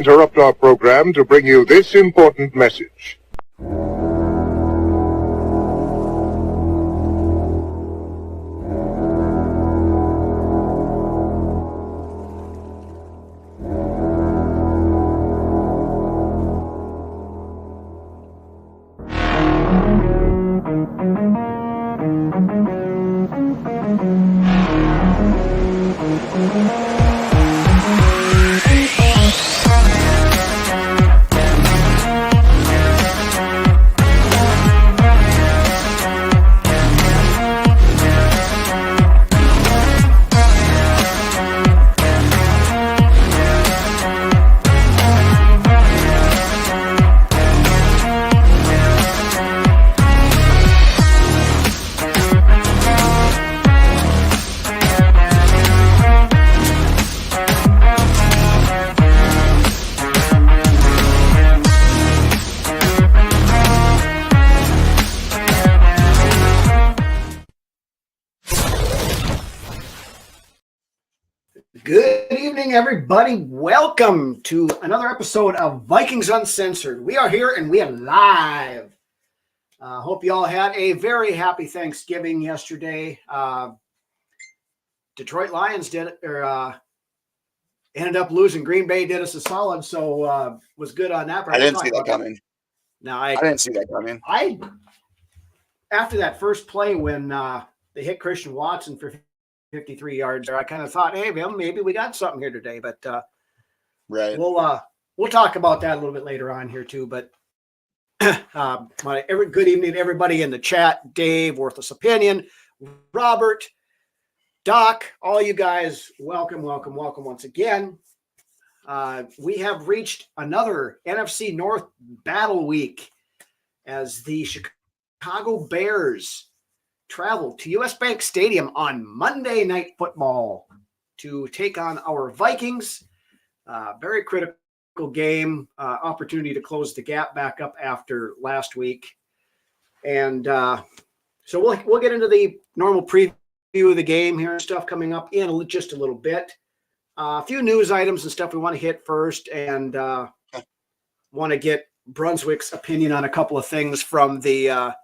interrupt our program to bring you this important message. Good evening, everybody. Welcome to another episode of Vikings Uncensored. We are here and we are live. Hope you all had a very happy Thanksgiving yesterday. Detroit Lions ended up losing. Green Bay did us a solid, so was good on that. I didn't see that coming. No, I didn't see that coming. After that first play when they hit Christian Watson for 53 yards, I kind of thought, hey, maybe we got something here today. But right, we'll talk about that a little bit later on here too. But good evening to everybody in the chat. Dave, Worthless Opinion, Robert, Doc, all you guys, welcome once again. We have reached another NFC North battle week as the Chicago Bears traveled to US Bank Stadium on Monday Night Football to take on our Vikings. Very critical game, opportunity to close the gap back up after last week. And so we'll get into the normal preview of the game here and stuff coming up in just a little bit. A few news items and stuff we want to hit first, and want to get Brunswick's opinion on a couple of things from the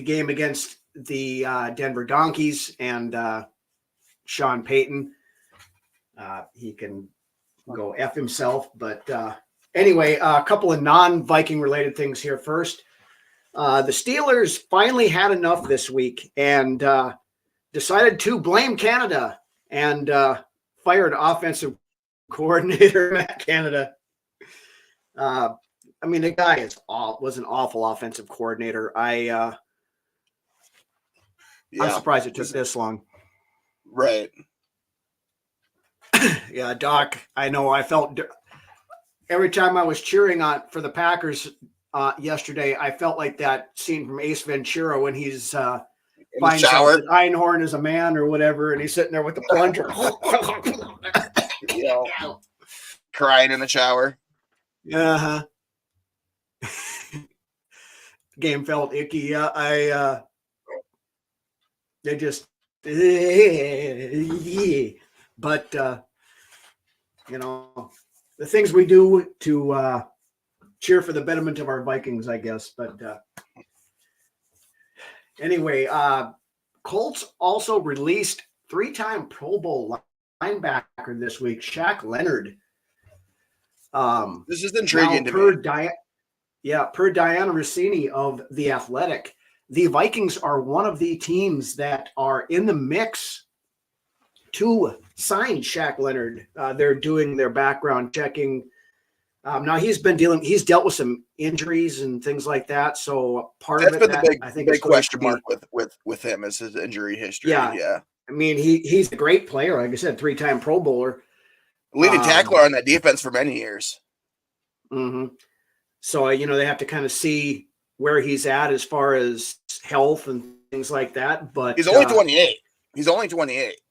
game against the Denver Donkeys and Sean Payton. He can go F himself. But anyway, a couple of non-Viking related things here first. The Steelers finally had enough this week and decided to blame Canada and fired offensive coordinator Matt Canada. I mean, the guy was an awful offensive coordinator. I'm surprised it took this long. Right. Yeah, Doc, I know I felt every time I was cheering for the Packers yesterday, I felt like that scene from Ace Ventura when he's finds out that Einhorn is a man or whatever, and he's sitting there with the plunger. Crying in the shower. Uh-huh. Game felt icky. Yeah, they just, but the things we do to cheer for the betterment of our Vikings, I guess. But anyway, Colts also released 3-time Pro Bowl linebacker this week, Shaq Leonard. This is intriguing to me. Per Diana Rossini of The Athletic, the Vikings are one of the teams that are in the mix to sign Shaq Leonard. They're doing their background checking. Now he's dealt with some injuries and things like that. So part of it, I think, big question mark with him is his injury history. Yeah. I mean, he's a great player. Like I said, 3-time Pro Bowler, leading tackler on that defense for many years. Mm-hmm. So they have to kind of see where he's at as far as health and things like that. But he's only 28.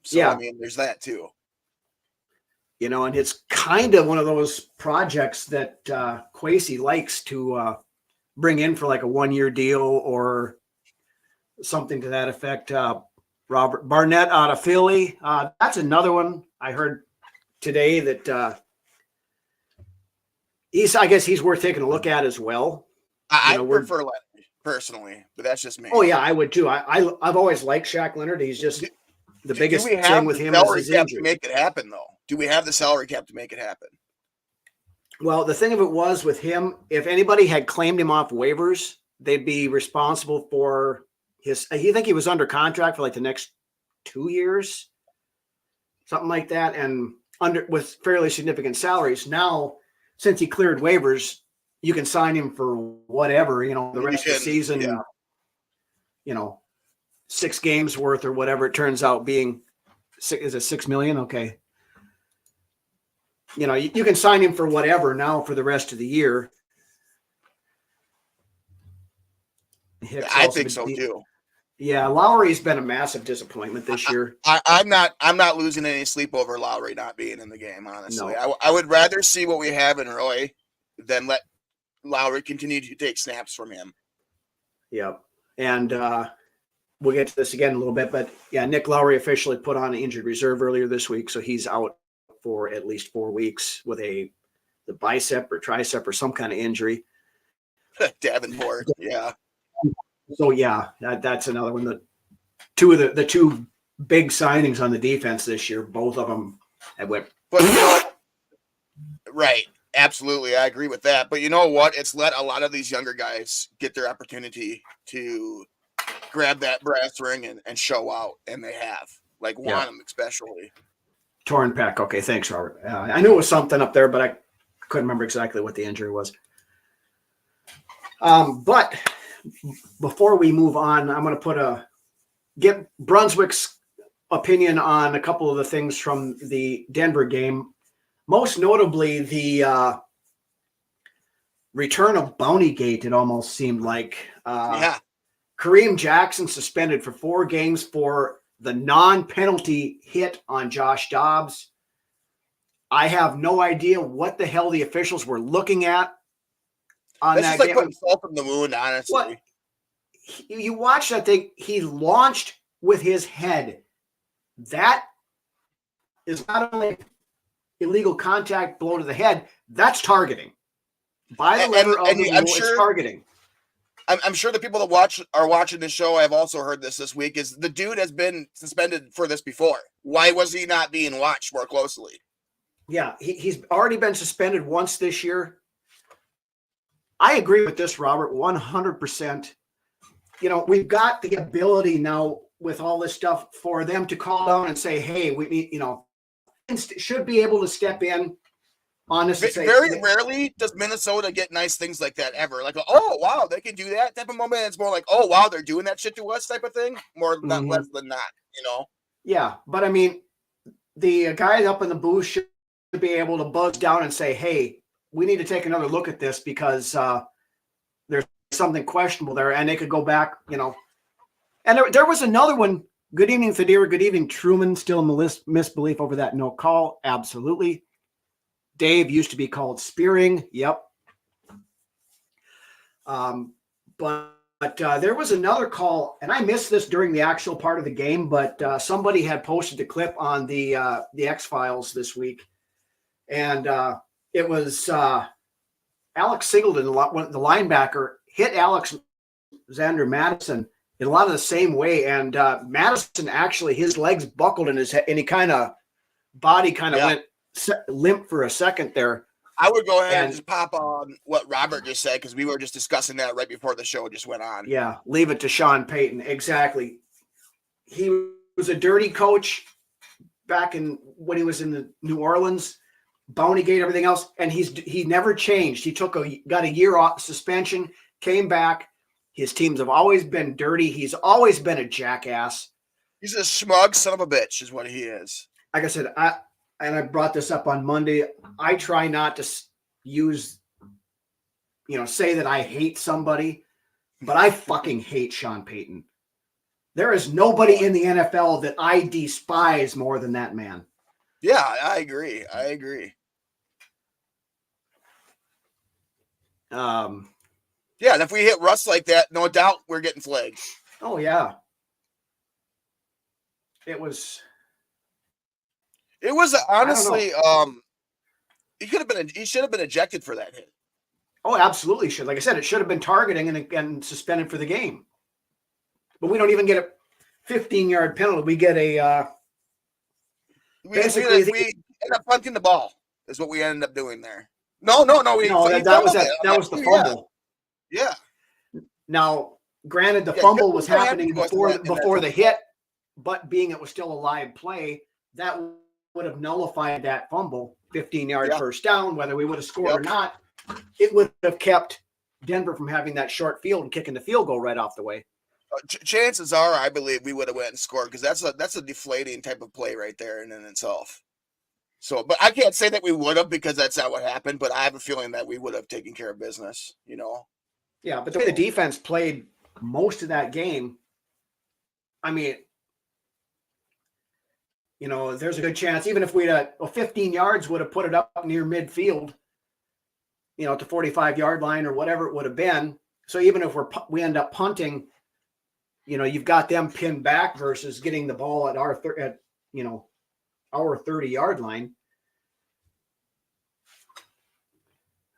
So, yeah. I mean, there's that too. And it's kind of one of those projects that Kwesi likes to bring in for like a 1-year deal or something to that effect. Robert Barnett out of Philly. That's another one I heard today that I guess he's worth taking a look at as well. I prefer Leonard personally, but that's just me. Oh yeah, I would too. I've always liked Shaq Leonard. He's just the biggest thing with him is his injury. To make it happen, though? Do we have the salary cap to make it happen? Well, the thing of it was with him, if anybody had claimed him off waivers, they'd be responsible for his. I think he was under contract for like the next 2 years, something like that, and with fairly significant salaries. Now, since he cleared waivers, you can sign him for whatever, the rest of the season. Yeah. 6 games worth or whatever it turns out being. Is it $6 million? Okay. You can sign him for whatever now for the rest of the year. I think so too. Yeah, Lowry's been a massive disappointment this year. I'm not losing any sleep over Lowry not being in the game, honestly. No. I would rather see what we have in Roy than let Lowry continue to take snaps from him. Yep. And we'll get to this again in a little bit, but yeah, Nick Lowry officially put on an injured reserve earlier this week, so he's out for at least 4 weeks with the bicep or tricep or some kind of injury. Davenport, yeah. So yeah, that's another one. The two big signings on the defense this year, both of them have went. But right, absolutely, I agree with that. But you know what? It's let a lot of these younger guys get their opportunity to grab that brass ring and show out, and they have, like Wanham especially. Torn pec. Okay, thanks, Robert. I knew it was something up there, but I couldn't remember exactly what the injury was. But before we move on, I'm going to get Brunswick's opinion on a couple of the things from the Denver game. Most notably, the return of Bountygate, it almost seemed like. Kareem Jackson suspended for 4 games for the non-penalty hit on Josh Dobbs. I have no idea what the hell the officials were looking at on that game. It's like putting salt in the wound, honestly. What? You watch that thing. He launched with his head. That is not only illegal contact, blow to the head. That's targeting. By the letter of the rule, it's targeting. I'm sure the people that are watching this show, I've also heard this week, is the dude has been suspended for this before. Why was he not being watched more closely? Yeah, he's already been suspended once this year. I agree with this, Robert, 100%. We've got the ability now with all this stuff for them to call down and say, hey, we need, should be able to step in. Honestly, very rarely does Minnesota get nice things like that ever. Like, oh wow, they can do that type of moment. It's more like, oh wow, they're doing that shit to us type of thing. More not less than not, Yeah, but I mean, the guy up in the booth should be able to buzz down and say, hey, we need to take another look at this because there's something questionable there, and they could go back, And there was another one. Good evening, Thaddeus. Good evening, Truman. Still in misbelief over that no call. Absolutely. Dave used to be called spearing. Yep. But there was another call, and I missed this during the actual part of the game, but somebody had posted the clip on the X-Files this week. And it was Alex Singleton, the linebacker, hit Alexander Madison in a lot of the same way. And Madison actually, his legs buckled in his head, and he body went limp for a second there. I would go ahead and just pop on what Robert just said, because we were just discussing that right before the show just went on. Yeah, leave it to Sean Payton. Exactly. He was a dirty coach back when he was in the New Orleans, Bountygate, everything else, and he never changed. He got a year off suspension, came back. His teams have always been dirty. He's always been a jackass. He's a smug son of a bitch is what he is. Like I said, I brought this up on Monday. I try not to say that I hate somebody, but I fucking hate Sean Payton. There is nobody in the NFL that I despise more than that man. Yeah, I agree. Yeah, and if we hit Russ like that, no doubt we're getting flagged. Oh, yeah. It was honestly, He should have been ejected for that hit. Oh, absolutely should. Like I said, it should have been targeting and suspended for the game. But we don't even get a 15-yard penalty. We get a We end up punting the ball. Is what we ended up doing there. No. That was the fumble. Yeah. Now, granted, the fumble was happening before the hit, but being it was still a live play, that would have nullified that fumble, 15-yard first down, whether we would have scored or not. It would have kept Denver from having that short field and kicking the field goal right off the way. Chances are, I believe we would have went and scored because that's a deflating type of play right there in itself. So, but I can't say that we would have because that's not what happened. But I have a feeling that we would have taken care of business. Yeah, but the way the defense played most of that game, I mean, there's a good chance even if 15 yards would have put it up near midfield, at the 45-yard line or whatever it would have been. So even if we end up punting, you've got them pinned back versus getting the ball at our 30-yard line.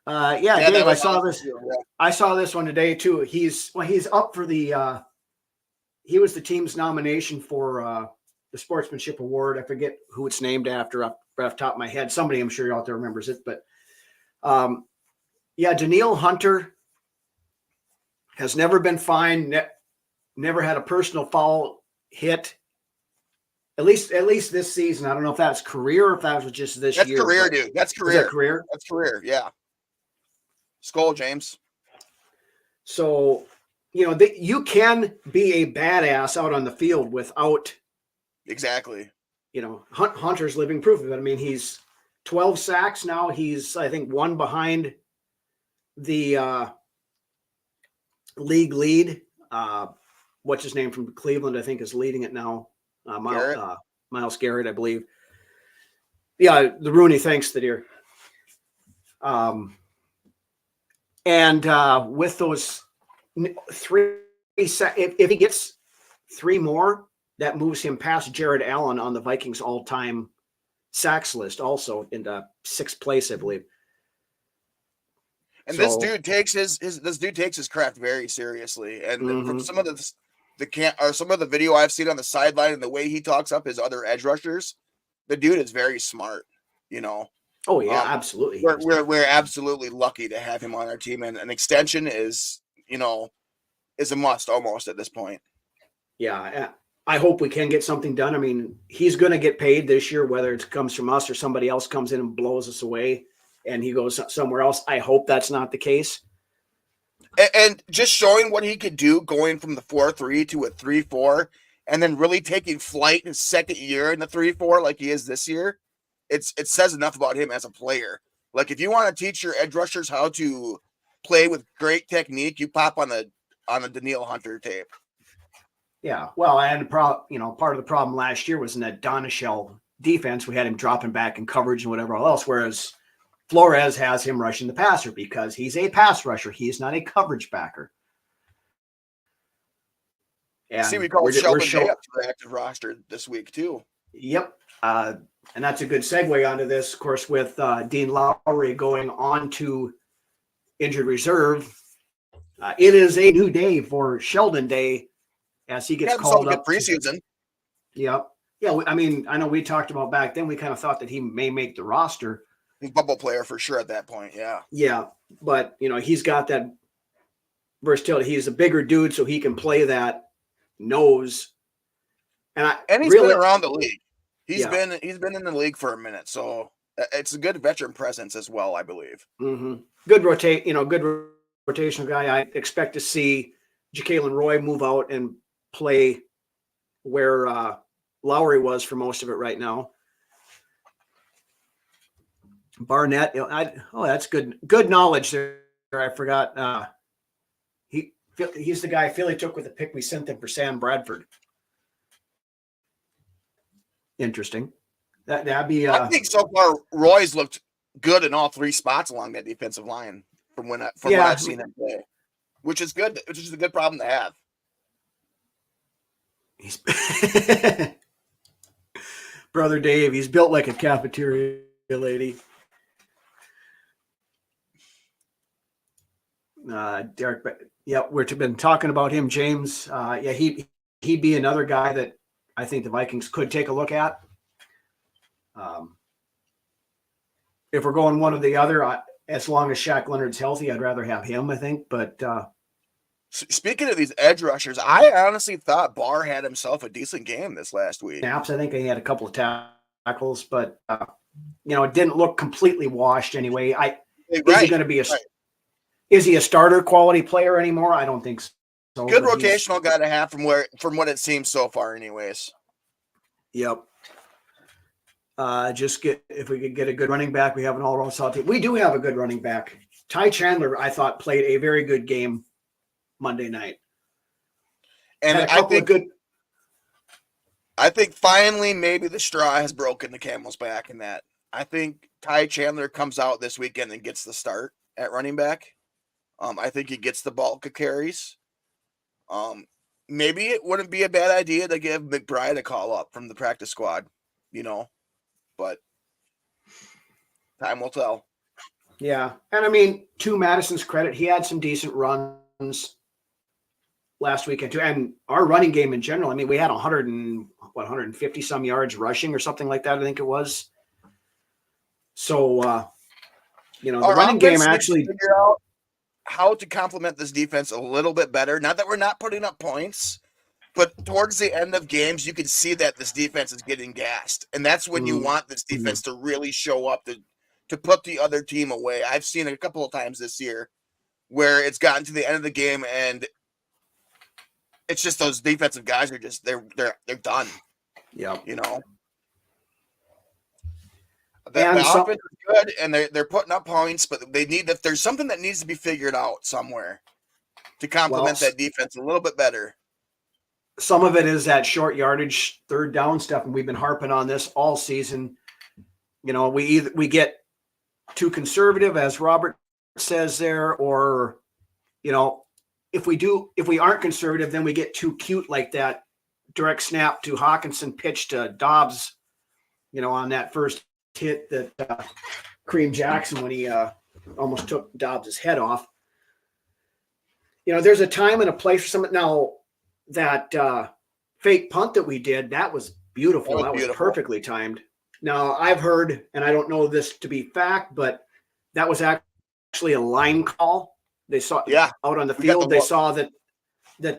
Dave, I saw this. I saw this one today too. He's up for the. He was the team's nomination for the Sportsmanship Award. I forget who it's named after off the top of my head. Somebody I'm sure out there remembers it, but Danielle Hunter has never been fined. Never had a personal foul hit. At least this season. I don't know if that's career or if that was just this year. That's career, dude. That's career. Is that career? That's career. Yeah. Skull, James. So, you can be a badass out on the field without. Exactly. Hunter's living proof of it. I mean, he's 12 sacks now. He's, I think, one behind the league lead. What's his name from Cleveland? I think is leading it now. Myles Garrett, I believe. Yeah, the Rooney, thanks, the dear. And with those 3 if he gets 3 more, that moves him past Jared Allen on the Vikings all-time sacks list, also into 6th place, I believe. And this dude takes his craft very seriously. And from some of the video I've seen on the sideline and the way he talks up his other edge rushers, the dude is very smart. Oh yeah, absolutely. We're absolutely lucky to have him on our team, and an extension is a must almost at this point. Yeah, I hope we can get something done. I mean, he's going to get paid this year, whether it comes from us or somebody else comes in and blows us away, and he goes somewhere else. I hope that's not the case. And just showing what he could do, going from the 4-3 to a 3-4, and then really taking flight in his second year in the 3-4 like he is this year. It says enough about him as a player. Like, if you want to teach your edge rushers how to play with great technique, you pop on the Danielle Hunter tape. Yeah, well, and part of the problem last year was in that Donishell defense. We had him dropping back in coverage and whatever else, whereas Flores has him rushing the passer because he's a pass rusher. He's not a coverage backer. And we called Sheldon Day up to the active roster this week too. Yep. And that's a good segue onto this, of course, with Dean Lowry going on to injured reserve. It is a new day for Sheldon Day as he gets called up. Preseason. Yep. Yeah. I mean, I know we talked about back then, we kind of thought that he may make the roster. Bubble player for sure at that point. Yeah. Yeah. But, he's got that versatility. He's a bigger dude, so he can play that nose. And he's been around the league. He's been in the league for a minute, so it's a good veteran presence as well, I believe. Mm-hmm. Good rotational guy. I expect to see Ja'Kalen Roy move out and play where Lowry was for most of it right now. Barnett, that's good knowledge there. I forgot. He's the guy Philly took with the pick we sent them for Sam Bradford. Interesting. That'd be. I think so far Roy's looked good in all 3 spots along that defensive line from what I've seen him play, which is good. Which is a good problem to have. Brother Dave, he's built like a cafeteria lady. Derek, yeah, we've been talking about him, James. Yeah, he'd be another guy that I think the Vikings could take a look at. If we're going one or the other, as long as Shaq Leonard's healthy, I'd rather have him, I think. But speaking of these edge rushers, I honestly thought Barr had himself a decent game this last week. snaps, I think he had a couple of tackles, but it didn't look completely washed anyway. Is he going to be is he a starter quality player anymore? I don't think so. Good rotational guy to have from what it seems so far, anyways. Yep. If we could get a good running back, we have an all-around solid team. We do have a good running back. Ty Chandler, I thought, played a very good game Monday night. And I think finally maybe the straw has broken the camel's back in that. I think Ty Chandler comes out this weekend and gets the start at running back. I think he gets the bulk of carries. Maybe it wouldn't be a bad idea to give McBride a call up from the practice squad, but time will tell. Yeah. And to Madison's credit, he had some decent runs last weekend too. And our running game in general, we had 150 some yards rushing or something like that, I think it was. So, the running game actually figure out how to complement this defense a little bit better. Not that we're not putting up points, but towards the end of games, you can see that this defense is getting gassed. And that's when you want this defense to really show up to put the other team away. I've seen it a couple of times this year where it's gotten to the end of the game and it's just those defensive guys are just they're done. Yeah. The offense is good and they're putting up points, but there's something that needs to be figured out somewhere to complement that defense a little bit better. Some of it is that short yardage, third down stuff, and we've been harping on this all season. We get too conservative, as Robert says there, or if we aren't conservative, then we get too cute, like that direct snap to Hawkinson pitch to Dobbs, on that first hit that Kareem Jackson when he almost took Dobbs' head off. There's a time and a place for something. Now, that fake punt that we did, that was beautiful. That was perfectly timed. Now, I've heard, and I don't know this to be fact, but that was actually a line call. They saw out on the field. They saw that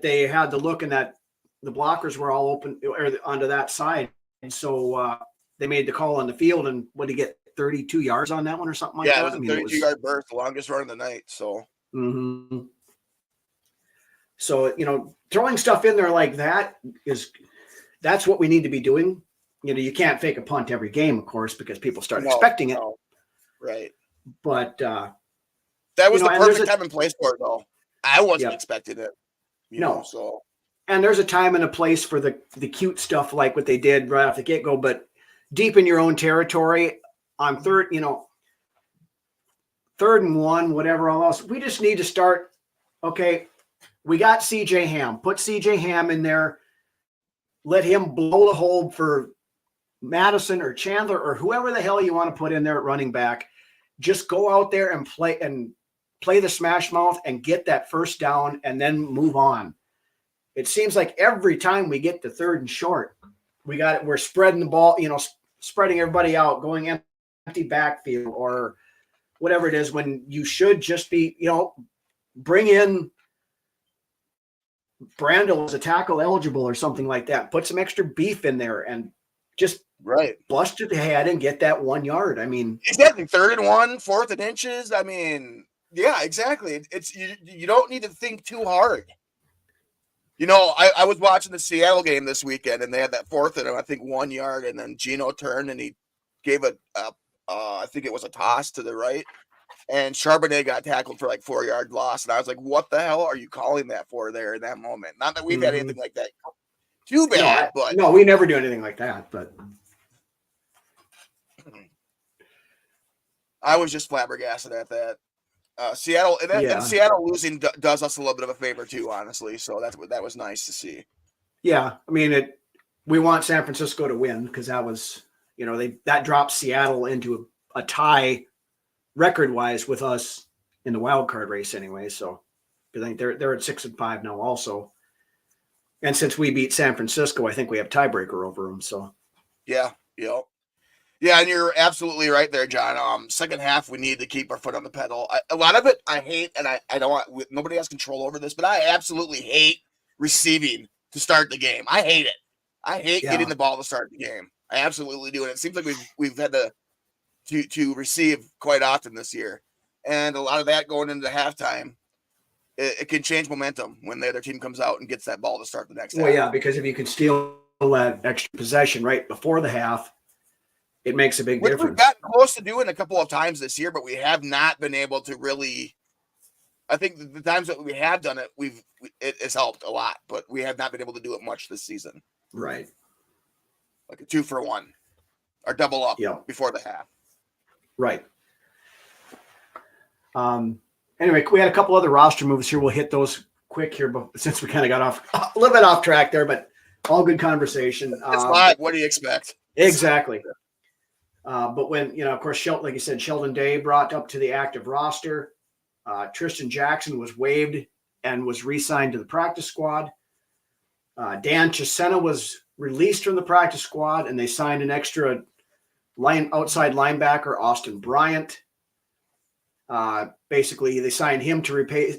they had the look and that the blockers were all open or onto that side. And so they made the call on the field. And what did he get, 32 yards on that one or something like that? Yeah, it was a 32-yard burst, the longest run of the night. So. Mm-hmm. So, throwing stuff in there like that's what we need to be doing. You can't fake a punt every game, of course, because people start expecting it. Right. But that was the perfect time and place for it, though. I wasn't expecting it. So. And there's a time and a place for the cute stuff like what they did right off the get-go, but deep in your own territory on third and one, whatever else, we just need to start, okay, we got CJ Ham. Put CJ Ham in there. Let him blow the hole for Madison or Chandler or whoever the hell you want to put in there at running back. Just go out there and play the smash mouth and get that first down and then move on. It seems like every time we get to third and short, we're spreading the ball, spreading everybody out, going empty backfield or whatever it is, when you should just be, bring in Brandel as a tackle eligible or something like that. Put some extra beef in there and just bust it ahead and get that 1 yard. Exactly. 3rd and 1, 4th and inches. Yeah, exactly. It's you don't need to think too hard. I was watching the Seattle game this weekend and they had that 4th and I think 1 yard, and then Geno turned and he gave I think it was a toss to the right. And Charbonnet got tackled for like 4-yard loss. And I was like, what the hell are you calling that for there in that moment? Not that we've had anything like that. Too bad, but. No, we never do anything like that, but. I was just flabbergasted at that. Seattle, and Seattle losing does us a little bit of a favor too, honestly. So that was nice to see. Yeah. We want San Francisco to win because that was, that dropped Seattle into a tie record-wise with us in the wild card race anyway. So I think they're at 6-5 now also. And since we beat San Francisco, I think we have tiebreaker over them. So Yeah. And you're absolutely right there, John. Second half, we need to keep our foot on the pedal. A lot of it I hate, and I don't want, nobody has control over this, but I absolutely hate receiving to start the game. I hate it. I hate getting the ball to start the game. I absolutely do. And it seems like we've had to receive quite often this year. And a lot of that going into halftime, it can change momentum when the other team comes out and gets that ball to start the next half. Well, yeah, because if you can steal that extra possession right before the half, it makes a big difference. We've gotten close to doing a couple of times this year, but we have not been able to really. I think the times that we have done it, it's helped a lot, but we have not been able to do it much this season. Right. Like a 2-for-1 or double up before the half. Right. Anyway, we had a couple other roster moves here. We'll hit those quick here, but since we kind of got a little bit off track there, but all good conversation. It's live. What do you expect? Exactly. But when, of course, like you said, Sheldon Day brought up to the active roster. Tristan Jackson was waived and was re-signed to the practice squad. Dan Chisena was released from the practice squad, and they signed an extra outside linebacker, Austin Bryant. Basically, they signed him to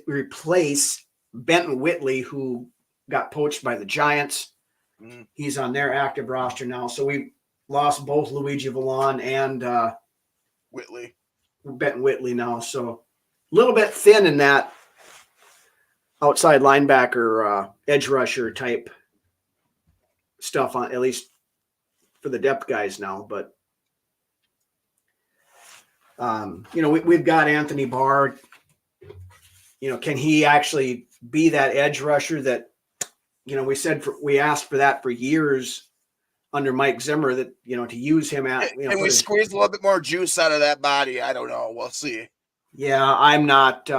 replace Benton Whitley, who got poached by the Giants. He's on their active roster now. So we lost both Luigi Vallon and Benton Whitley now. So a little bit thin in that outside linebacker, edge rusher type stuff, on at least for the depth guys now. But we've got Anthony Barr. Can he actually be that edge rusher that, we asked for that for years under Mike Zimmer, that, to use him at, and we squeeze a little bit more juice out of that body. I don't know. We'll see. Yeah. I'm not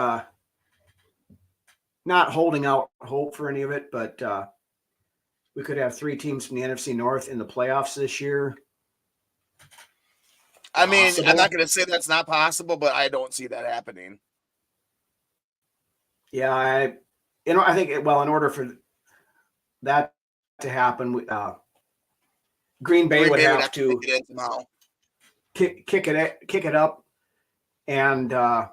holding out hope for any of it, but we could have 3 teams from the NFC North in the playoffs this year. I mean, possible. I'm not going to say that's not possible, but I don't see that happening. Yeah, I think, in order for that to happen, Green Bay would have to kick it up, and I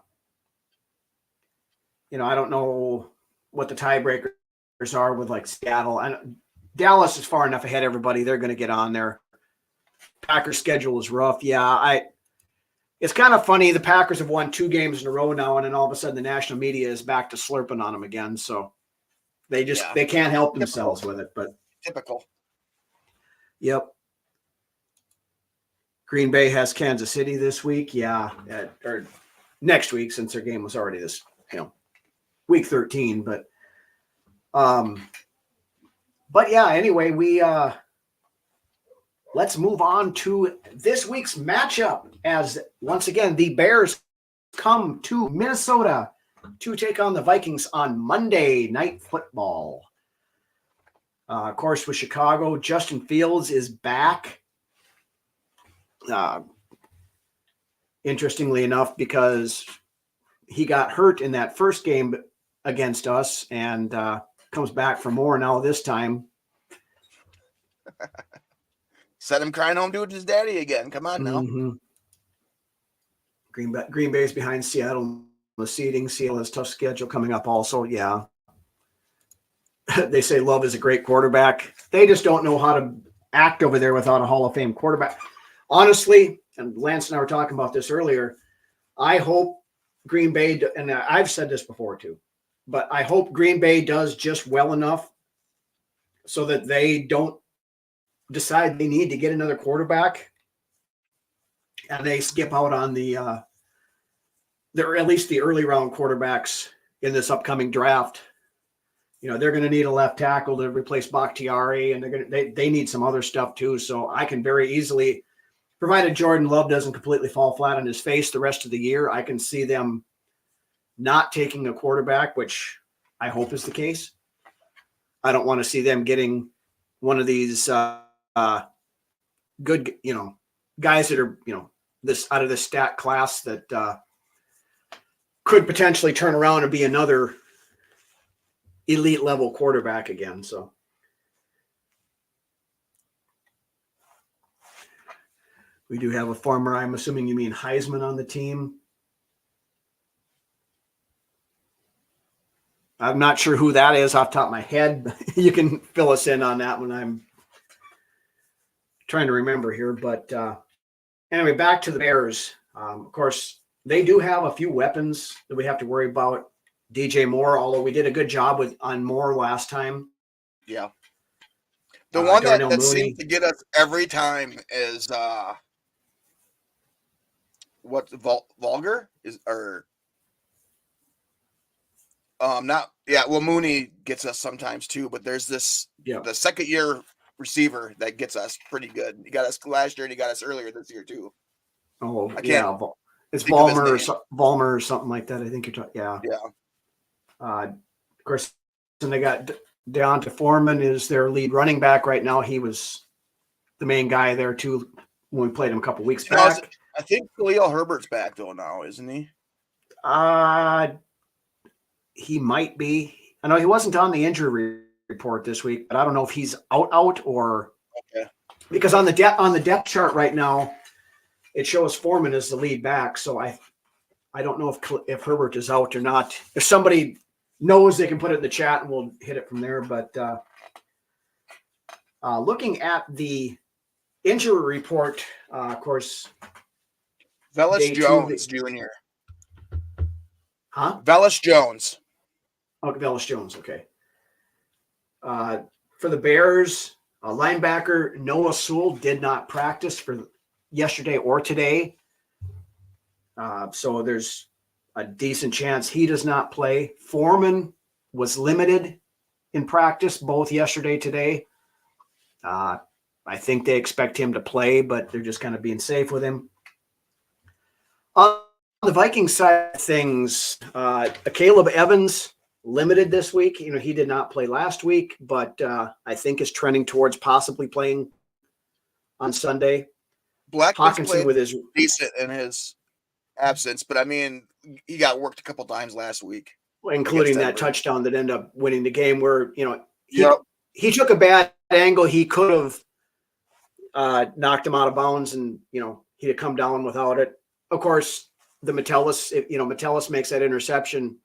don't know what the tiebreakers are with like Seattle. And Dallas is far enough ahead of everybody; they're going to get on there. Packers' schedule is rough. Yeah, it's kind of funny. The Packers have won 2 games in a row now, and then all of a sudden the national media is back to slurping on them again. So they can't help themselves with it. But typical. Yep. Green Bay has Kansas City this week. Yeah, or next week, since their game was already this, week 13. But yeah. Anyway, we. Let's move on to this week's matchup, as once again, the Bears come to Minnesota to take on the Vikings on Monday Night Football. Of course, with Chicago, Justin Fields is back. Interestingly enough, because he got hurt in that first game against us and comes back for more now this time. Send him crying home to his daddy again. Come on now. Mm-hmm. Green Bay's behind Seattle. The seeding. Seattle has a tough schedule coming up also. Yeah. They say Love is a great quarterback. They just don't know how to act over there without a Hall of Fame quarterback. Honestly, and Lance and I were talking about this earlier, I hope Green Bay, and I've said this before too, but I hope Green Bay does just well enough so that they don't decide they need to get another quarterback and they skip out on the at least the early round quarterbacks in this upcoming draft. They're going to need a left tackle to replace Bakhtiari, and they need some other stuff too. So I can very easily, provided Jordan Love doesn't completely fall flat on his face the rest of the year, I can see them not taking a quarterback, which I hope is the case. I don't want to see them getting one of these good, guys that are, this out of the stat class that could potentially turn around and be another elite level quarterback again. So we do have a former, I'm assuming you mean Heisman on the team. I'm not sure who that is off the top of my head. You can fill us in on that when I'm trying to remember here. But anyway, back to the Bears. Of course, they do have a few weapons that we have to worry about. DJ Moore, although we did a good job on Moore last time. Yeah. The one that Mooney seems to get us every time is what Vulgar is, or not, yeah, well, Mooney gets us sometimes too, but there's this the second year receiver that gets us pretty good. He got us last year and he got us earlier this year too. Oh, yeah. It's Vollmer or something like that. I think you're talking. Yeah. Yeah. Of course, and they got Deonta Foreman is their lead running back right now. He was the main guy there too when we played him a couple weeks back. I think Khalil Herbert's back though now, isn't he? He might be. I know he wasn't on the injury report this week, but I don't know if he's out or because on the depth chart right now, it shows Foreman as the lead back. So I don't know if Herbert is out or not. If somebody knows, they can put it in the chat and we'll hit it from there. But looking at the injury report, of course, Velus Jones Jr. Huh? Velus Jones. Oh, Velus Jones. Okay. For the Bears, linebacker Noah Sewell did not practice for yesterday or today. So there's a decent chance he does not play. Foreman was limited in practice both yesterday, today. I think they expect him to play, but they're just kind of being safe with him. On the Vikings side of things, Caleb Evans limited this week. You know, he did not play last week, but I think is trending towards possibly playing on Sunday. Hawkinson with his decent in his absence, but I mean, he got worked a couple times last week, including that touchdown that ended up winning the game. Where he took a bad angle. He could have knocked him out of bounds, and he'd have come down without it. Of course, the Metellus makes that interception.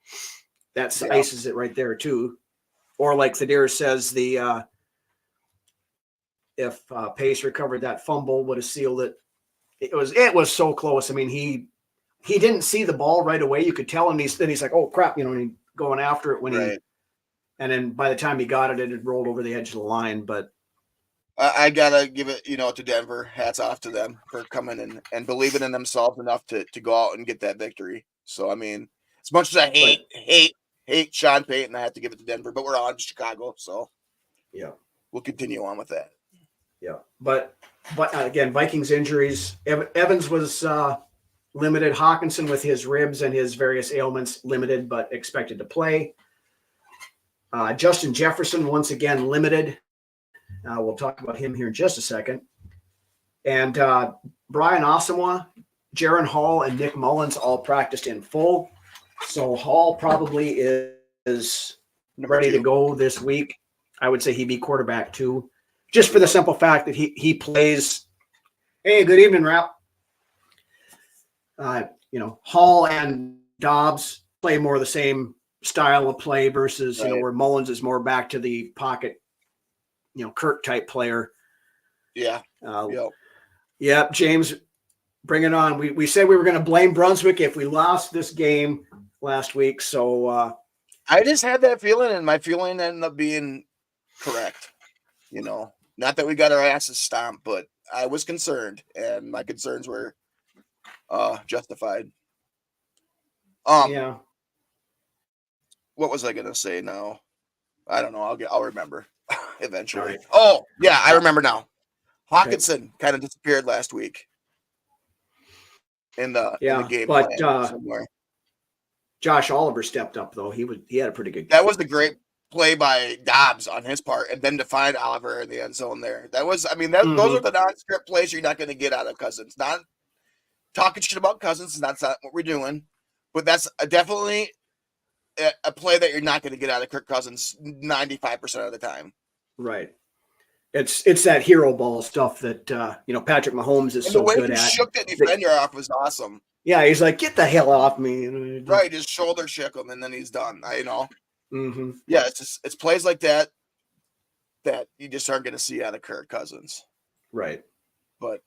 That ices it right there too. Or like Thadir says, if Pace recovered that fumble, would have sealed it. It was so close. I mean, he didn't see the ball right away. You could tell, and he's like, oh crap, and he going after it and then by the time he got it, it had rolled over the edge of the line. But I gotta give it, to Denver. Hats off to them for coming and believing in themselves enough to go out and get that victory. So I mean, as much as I hate Sean Payton, I have to give it to Denver. But we're on Chicago, so we'll continue on with that. Yeah, but again, Vikings injuries. Evans was limited. Hawkinson with his ribs and his various ailments limited, but expected to play. Justin Jefferson once again limited. We'll talk about him here in just a second. And Brian Asamoah, Jaron Hall, and Nick Mullins all practiced in full. So Hall probably is ready to go this week. I would say he'd be quarterback too, just for the simple fact that he plays. Hey, good evening, Rap. Hall and Dobbs play more of the same style of play versus where Mullins is more back to the pocket, Kirk type player. Yeah. Yep. James, bring it on. We said we were going to blame Brunswick if we lost this game last week. So I just had that feeling, and my feeling ended up being correct. Not that we got our asses stomped, but I was concerned, and my concerns were justified. What was I going to say now? I don't know. I'll remember eventually. Right. Oh, yeah, I remember now. Hawkinson kind of disappeared last week in the game. But somewhere. Josh Oliver stepped up though. He had a pretty good game. That was the great play by Dobbs on his part, and then to find Oliver in the end zone there. That was, those are the non-script plays you're not going to get out of Cousins. Not talking shit about Cousins, that's not what we're doing. but that's definitely a play that you're not going to get out of Kirk Cousins 95% of the time. Right. It's that hero ball stuff that Patrick Mahomes is so good at. Shook that defender off was awesome. Yeah, he's like, get the hell off me. Right, his shoulder shook him, and then he's done. Mm-hmm. Yeah, it's plays like that you just aren't going to see out of Kirk Cousins. Right. But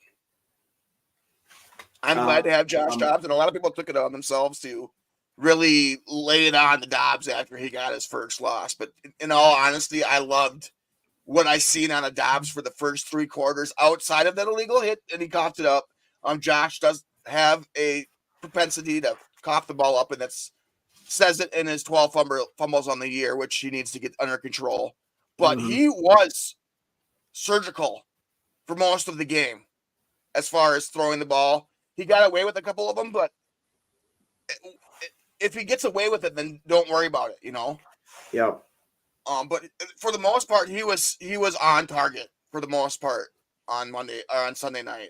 I'm glad to have Josh Dobbs, and a lot of people took it on themselves to really lay it on the Dobbs after he got his first loss. But in all honesty, I loved what I seen on a Dobbs for the first 3 quarters outside of that illegal hit, and he coughed it up. Josh does have a propensity to cough the ball up, and that's says it in his 12 fumbles on the year, which he needs to get under control. But he was surgical for most of the game as far as throwing the ball. He got away with a couple of them, but if he gets away with it, then don't worry about it, Yeah. But for the most part, he was on target for the most part on Sunday night.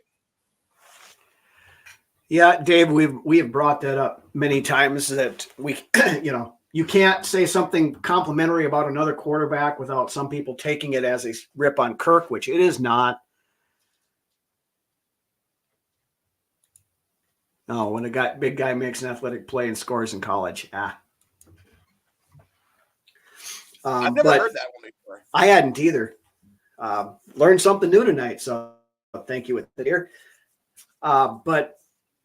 Yeah, Dave, we have brought that up many times that we, you can't say something complimentary about another quarterback without some people taking it as a rip on Kirk, which it is not. No, when a big guy makes an athletic play and scores in college, I've never heard that one before. I hadn't either. Learned something new tonight, so thank you with it here. But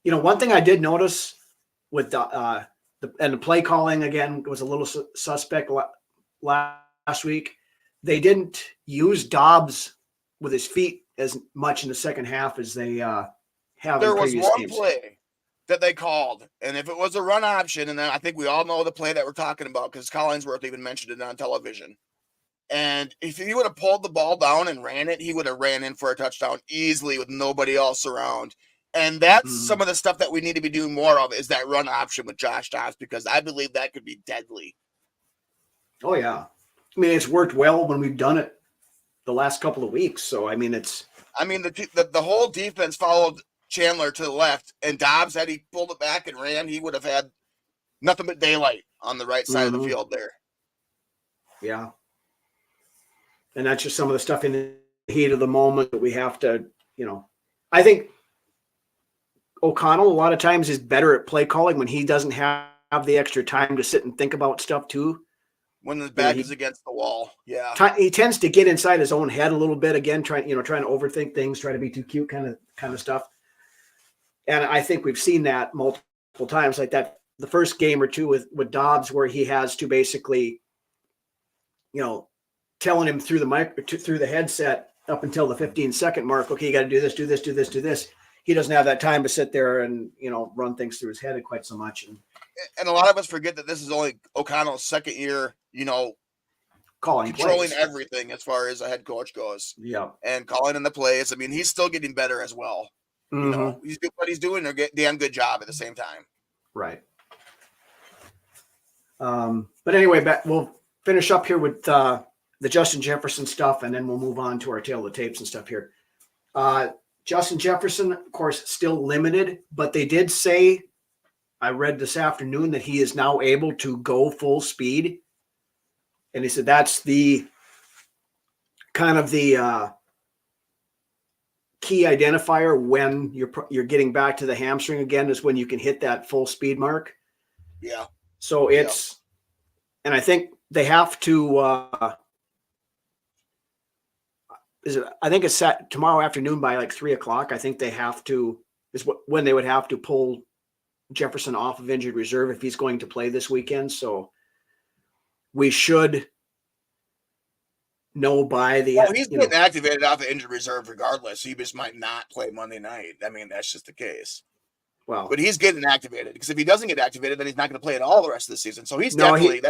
one thing I did notice with the play calling again was a little suspect last week. They didn't use Dobbs with his feet as much in the second half as they have. There was one play that they called, and if it was a run option, and then I think we all know the play that we're talking about because Collinsworth even mentioned it on television. And if he would have pulled the ball down and ran it, he would have ran in for a touchdown easily with nobody else around. And that's some of the stuff that we need to be doing more of is that run option with Josh Dobbs, because I believe that could be deadly. Oh, yeah. I mean, it's worked well when we've done it the last couple of weeks. So, the whole defense followed Chandler to the left, and Dobbs, had he pulled it back and ran, he would have had nothing but daylight on the right side of the field there. Yeah. And that's just some of the stuff in the heat of the moment that we have to, I think O'Connell a lot of times is better at play calling when he doesn't have the extra time to sit and think about stuff too. When the back is against the wall. Yeah. He tends to get inside his own head a little bit again, trying to overthink things, try to be too cute kind of stuff. And I think we've seen that multiple times, like that the first game or two with Dobbs, where he has to basically, telling him through the headset up until the 15-second mark, okay, you got to do this, do this, do this, do this. He doesn't have that time to sit there and, run things through his head quite so much. And a lot of us forget that this is only O'Connell's second year, controlling everything as far as a head coach goes. Yeah. And calling in the plays. I mean, he's still getting better as well. He's doing a damn good job at the same time. Right. But anyway, we'll finish up here with the Justin Jefferson stuff, and then we'll move on to our tail of the tapes and stuff here. Justin Jefferson, of course, still limited, but they did say, I read this afternoon, that he is now able to go full speed. And he said that's the kind of the key identifier when you're getting back to the hamstring again, is when you can hit that full speed mark. Yeah. So and I think they have to, I think it's set tomorrow afternoon by like 3:00. I think they have to, when they would have to pull Jefferson off of injured reserve if he's going to play this weekend. So we should know by the. Well, he's getting activated off of injured reserve regardless. He just might not play Monday night. I mean, that's just the case. Well, but he's getting activated, because if he doesn't get activated, then he's not going to play at all the rest of the season. So he's definitely.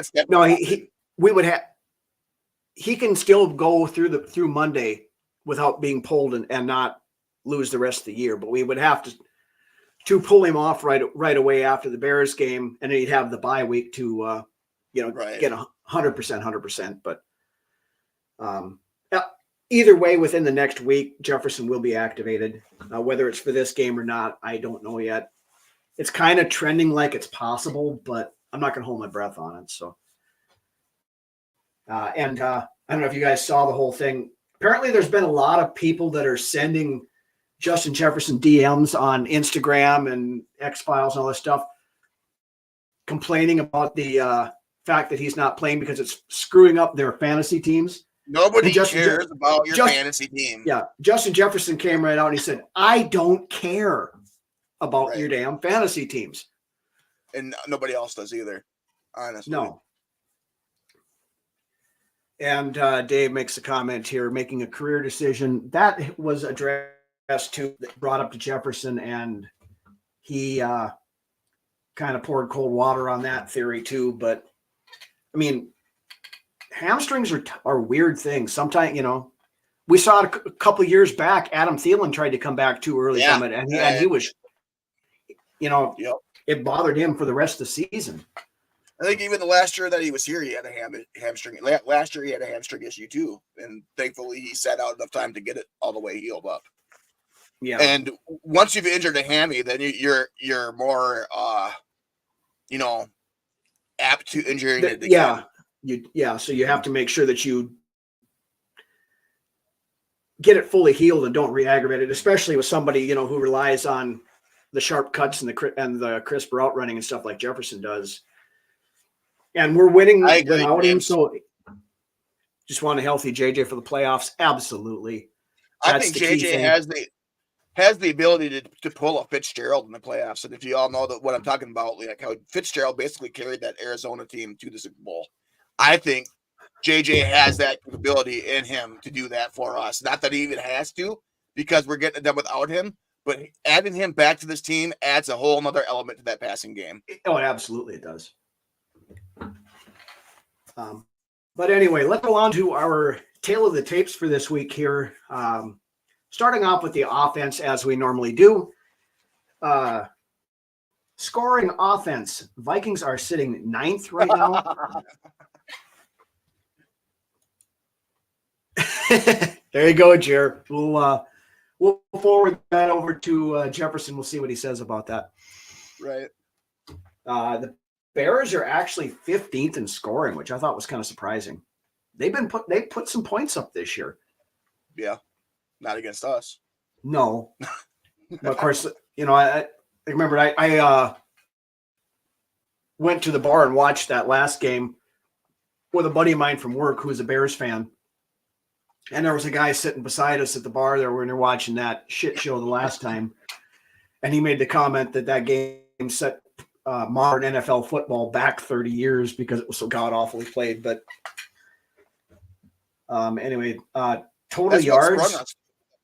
He can still go through Monday without being pulled and not lose the rest of the year. But we would have to pull him off right away after the Bears game, and then he'd have the bye week to get 100%. But either way, within the next week, Jefferson will be activated. Whether it's for this game or not, I don't know yet. it's kind of trending like it's possible, but I'm not going to hold my breath on it. So, I don't know if you guys saw the whole thing. Apparently, there's been a lot of people that are sending Justin Jefferson DMs on Instagram and X-Files and all this stuff, complaining about the fact that he's not playing because it's screwing up their fantasy teams. Nobody cares about your fantasy team. Yeah. Justin Jefferson came right out and he said, I don't care about your damn fantasy teams. And nobody else does either, honestly. No. And Dave makes a comment here, making a career decision. That was addressed to, brought up to Jefferson, and he kind of poured cold water on that theory too. But, I mean, hamstrings are weird things. Sometimes, we saw it a couple of years back. Adam Thielen tried to come back too early from it, and he was, it bothered him for the rest of the season. I think even the last year that he was here, he had a hamstring. Last year he had a hamstring issue too, and thankfully he sat out enough time to get it all the way healed up. Yeah. And once you've injured a hammy, then you're more, apt to injuring it again. So you have to make sure that you get it fully healed and don't re-aggravate it, especially with somebody who relies on the sharp cuts and the crisp route running and stuff like Jefferson does. And we're winning without him, so just want a healthy JJ for the playoffs. Absolutely, I think JJ has the ability to pull a Fitzgerald in the playoffs. And if you all know what I'm talking about, like how Fitzgerald basically carried that Arizona team to the Super Bowl, I think JJ has that capability in him to do that for us. Not that he even has to, because we're getting it done without him. But adding him back to this team adds a whole nother element to that passing game. Oh, absolutely, it does. But anyway, let's go on to our tale of the tapes for this week here. Starting off with the offense, as we normally do. Scoring offense. Vikings are sitting 9th right now. There you go, Jer. We'll forward that over to Jefferson. We'll see what he says about that. Right. The Bears are actually 15th in scoring, which I thought was kind of surprising. They put some points up this year. Yeah, not against us. No, but of course, I remember I went to the bar and watched that last game with a buddy of mine from work who is a Bears fan, and there was a guy sitting beside us at the bar there when we were watching that shit show the last time, and he made the comment that game set modern NFL football back 30 years because it was so god-awfully played. But anyway, total That's yards.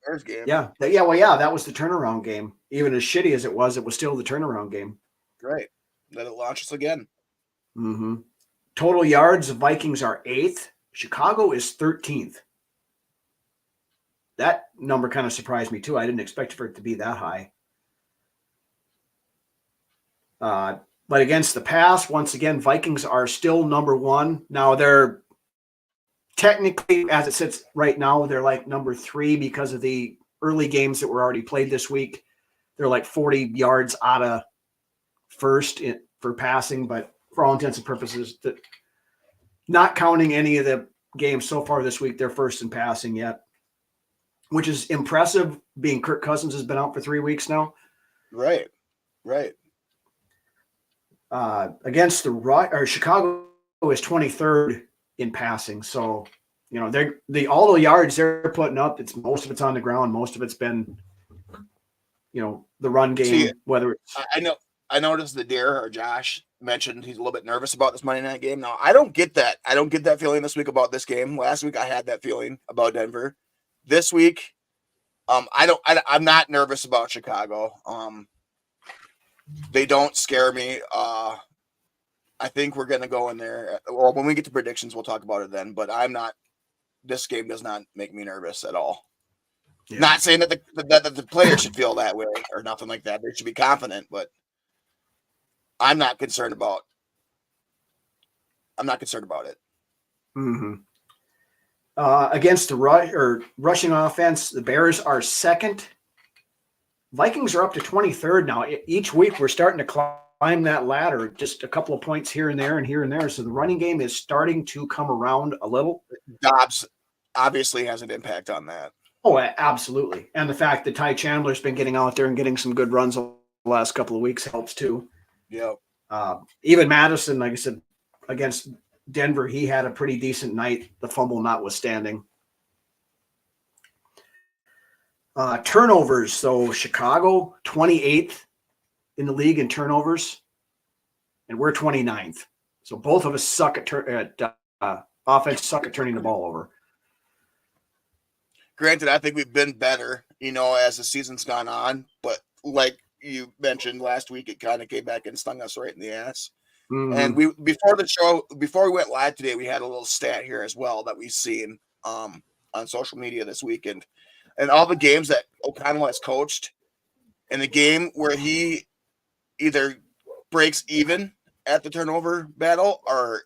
Bears game. Yeah. That was the turnaround game. Even as shitty as it was still the turnaround game. Right. Let it launch us again. Mm-hmm. Total yards, the Vikings are 8th. Chicago is 13th. That number kind of surprised me too. I didn't expect for it to be that high. But against the pass, once again, Vikings are still number 1. Now they're technically, as it sits right now, they're like number 3 because of the early games that were already played this week. They're like 40 yards out of first for passing, but for all intents and purposes, not counting any of the games so far this week, they're first in passing yet, which is impressive, being Kirk Cousins has been out for 3 weeks now. Right. Against Chicago is 23rd in passing. So, all the yards they're putting up, most of it's on the ground. Most of it's been, the run game. See, whether it's I noticed that Dare or Josh mentioned he's a little bit nervous about this Monday night game. Now, I don't get that. I don't get that feeling this week about this game. Last week I had that feeling about Denver. This week, I'm not nervous about Chicago. They don't scare me. I think we're going to go in there. Well, when we get to predictions, we'll talk about it then. But this game does not make me nervous at all. Yeah. Not saying that the players should feel that way or nothing like that. They should be confident, but I'm not concerned about it. Mm-hmm. Against the rushing offense, the Bears are 2nd. Vikings are up to 23rd now. Each week we're starting to climb that ladder, just a couple of points here and there and here and there. So the running game is starting to come around a little. Dobbs obviously has an impact on that. Oh, absolutely. And the fact that Ty Chandler's been getting out there and getting some good runs the last couple of weeks helps too. Yep. Even Madison, like I said, against Denver, he had a pretty decent night, the fumble notwithstanding. Turnovers. So Chicago, 28th in the league in turnovers, and we're 29th. So both of us suck at offense, suck at turning the ball over. Granted, I think we've been better, as the season's gone on, but like you mentioned last week, it kind of came back and stung us right in the ass. Mm-hmm. And before we went live today, we had a little stat here as well that we've seen on social media this weekend. And all the games that O'Connell has coached, in the game where he either breaks even at the turnover battle or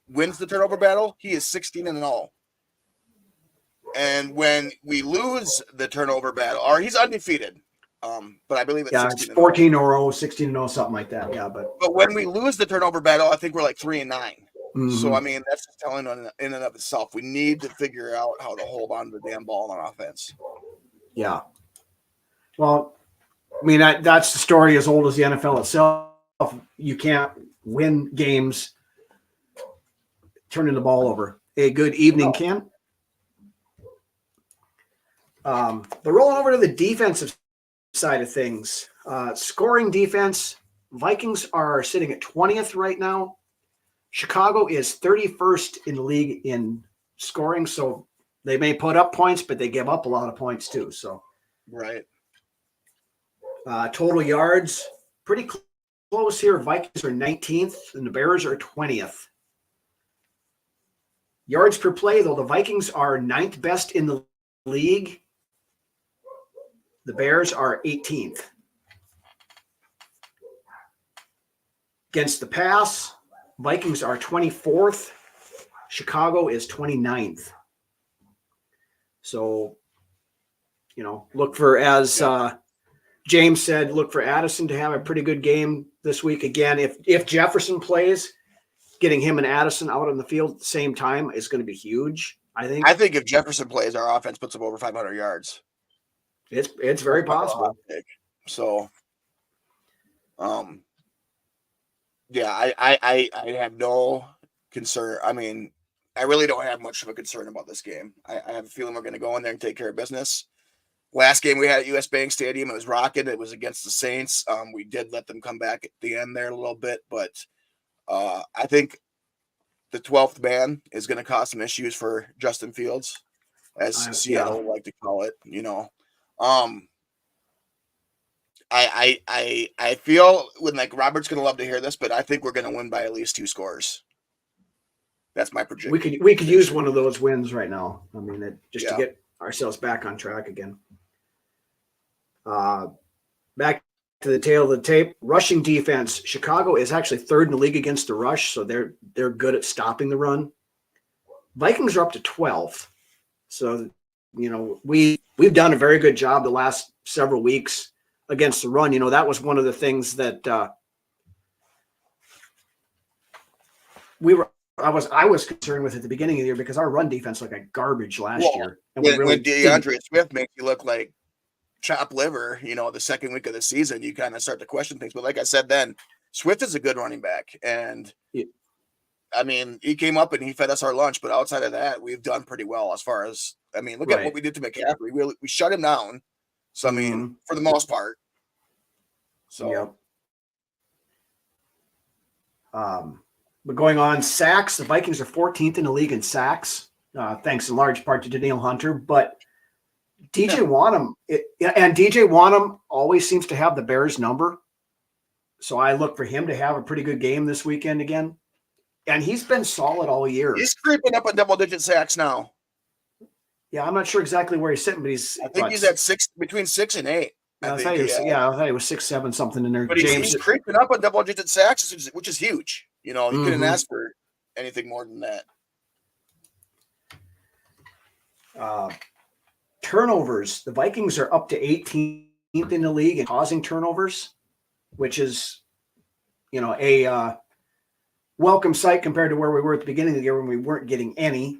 wins the turnover battle, he is 16-0. And when we lose the turnover battle, or he's undefeated, but I believe it's 14 or 16-0, something like that. Yeah, but when we lose the turnover battle, I think we're like 3-9. Mm-hmm. So I mean, that's just telling in and of itself. We need to figure out how to hold on to the damn ball on offense. Yeah. Well, I mean, that's the story as old as the NFL itself. You can't win games turning the ball over. Hey, good evening, Ken. But rolling over to the defensive side of things, scoring defense, Vikings are sitting at 20th right now. Chicago is 31st in the league in scoring, so they may put up points, but they give up a lot of points too. So, right. Total yards, pretty close here. Vikings are 19th, and the Bears are 20th. Yards per play, though, the Vikings are 9th best in the league. The Bears are 18th. Against the pass, Vikings are 24th. Chicago is 29th. So, look for, as James said, look for Addison to have a pretty good game this week. Again, if Jefferson plays, getting him and Addison out on the field at the same time is going to be huge, I think. I think if Jefferson plays, our offense puts up over 500 yards. It's very possible. So, yeah, I have no concern. I mean, I really don't have much of a concern about this game. I have a feeling we're going to go in there and take care of business. Last game we had at US Bank Stadium, it was rocking. It was against the Saints. We did let them come back at the end there a little bit, but I think the 12th man is going to cause some issues for Justin Fields, as Seattle would like to call it. I feel Robert's going to love to hear this, but I think we're going to win by at least 2 scores. That's my prediction. We could use one of those wins right now. I mean, to get ourselves back on track again. Back to the tail of the tape. Rushing defense. Chicago is actually 3rd in the league against the rush, so they're good at stopping the run. Vikings are up to 12th. So, we've done a very good job the last several weeks against the run. That was one of the things that I was concerned with at the beginning of the year, because our run defense looked like garbage last year. And when DeAndre Swift makes you look like chopped liver, the second week of the season, you kind of start to question things. But like I said, then Swift is a good running back, and I mean, he came up and he fed us our lunch. But outside of that, we've done pretty well as far as, look at what we did to McCaffrey. We shut him down. So, for the most part. So, but going on sacks, the Vikings are 14th in the league in sacks, thanks in large part to Danielle Hunter. But DJ Wanham always seems to have the Bears number. So I look for him to have a pretty good game this weekend again. And he's been solid all year. He's creeping up on double-digit sacks now. Yeah, I'm not sure exactly where he's sitting, but I think he's at between 6 and 8. I thought he was 6, 7, something in there. But he's creeping up on double-digit sacks, which is huge. You couldn't ask for anything more than that. Turnovers. The Vikings are up to 18th in the league in causing turnovers, which is, a welcome sight compared to where we were at the beginning of the year when we weren't getting any.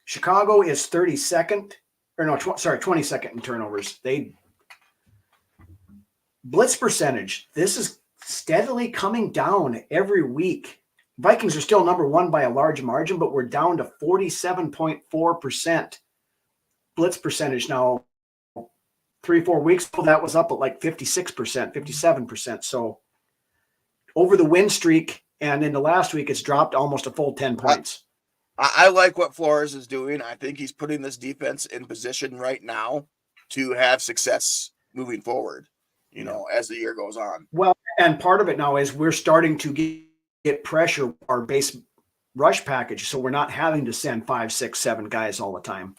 Chicago is 22nd in turnovers. Blitz percentage. This is steadily coming down every week. Vikings are still number one by a large margin, but we're down to 47.4% blitz percentage now. 3-4 weeks ago, that was up at like 56%, 57%. So over the win streak and into last week, it's dropped almost a full 10 points. I like what Flores is doing. I think he's putting this defense in position right now to have success moving forward, as the year goes on. Well, and part of it now is we're starting to get pressure our base rush package, so we're not having to send 5, 6, 7 guys all the time.